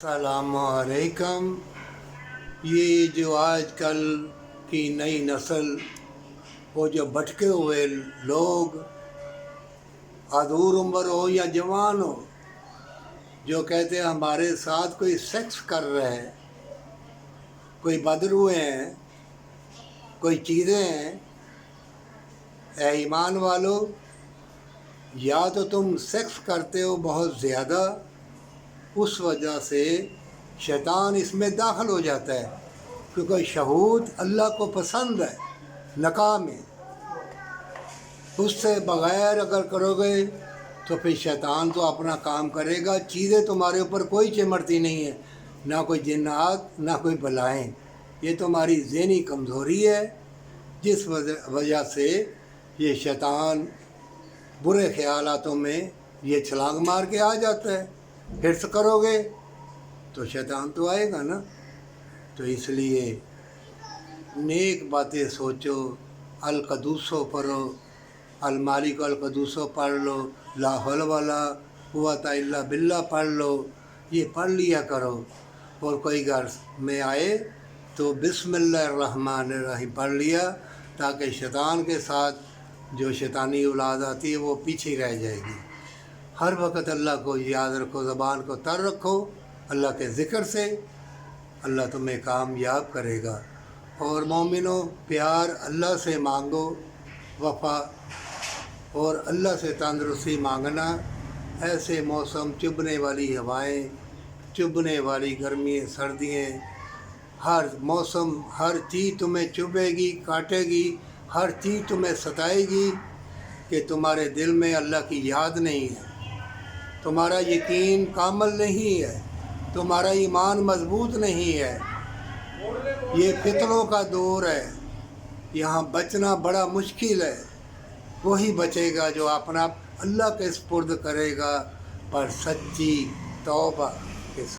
السلام علیکم۔ یہ جو آج کل کی نئی نسل، وہ جو بھٹکے ہوئے لوگ، حضور عمر ہو یا جوان ہو، جو کہتے ہیں ہمارے ساتھ کوئی سیکس کر رہے ہیں، کوئی بدروئے ہیں، کوئی چیزیں ہیں، اے ایمان والو، یا تو تم سیکس کرتے ہو بہت زیادہ، اس وجہ سے شیطان اس میں داخل ہو جاتا ہے، کیونکہ شہوت اللہ کو پسند ہے نکاح میں۔ اس سے بغیر اگر کرو گے تو پھر شیطان تو اپنا کام کرے گا، چیزیں تمہارے اوپر کوئی چمٹتی نہیں ہے، نہ کوئی جنات نہ کوئی بلائیں۔ یہ تمہاری ذہنی کمزوری ہے، جس وجہ سے یہ شیطان برے خیالاتوں میں یہ چھلانگ مار کے آ جاتا ہے۔ حرص کرو گے تو شیطان تو آئے گا نا۔ تو اس لیے نیک باتیں سوچو، القدوسو پڑھو، المالک القدوسو پڑھ لو، لا حول ولا قوت الا باللہ پڑھ لو، یہ پڑھ لیا کرو۔ اور کوئی گھر میں آئے تو بسم اللہ الرحمن الرحیم پڑھ لیا، تاکہ شیطان کے ساتھ جو شیطانی اولاد آتی ہے وہ پیچھے رہ جائے گی۔ ہر وقت اللہ کو یاد رکھو، زبان کو تر رکھو اللہ کے ذکر سے، اللہ تمہیں کامیاب کرے گا۔ اور مومنوں، پیار اللہ سے مانگو، وفا اور اللہ سے تندرستی مانگنا۔ ایسے موسم، چبھنے والی ہوائیں، چبھنے والی گرمیاں، سردیاں، ہر موسم ہر چیز تمہیں چبھے گی، کاٹے گی، ہر چیز تمہیں ستائے گی کہ تمہارے دل میں اللہ کی یاد نہیں ہے، تمہارا یقین کامل نہیں ہے، تمہارا ایمان مضبوط نہیں ہے۔ یہ فتنوں کا دور ہے، یہاں بچنا بڑا مشکل ہے۔ وہی بچے گا جو اپنا اللہ کے سپرد کرے گا، پر سچی توبہ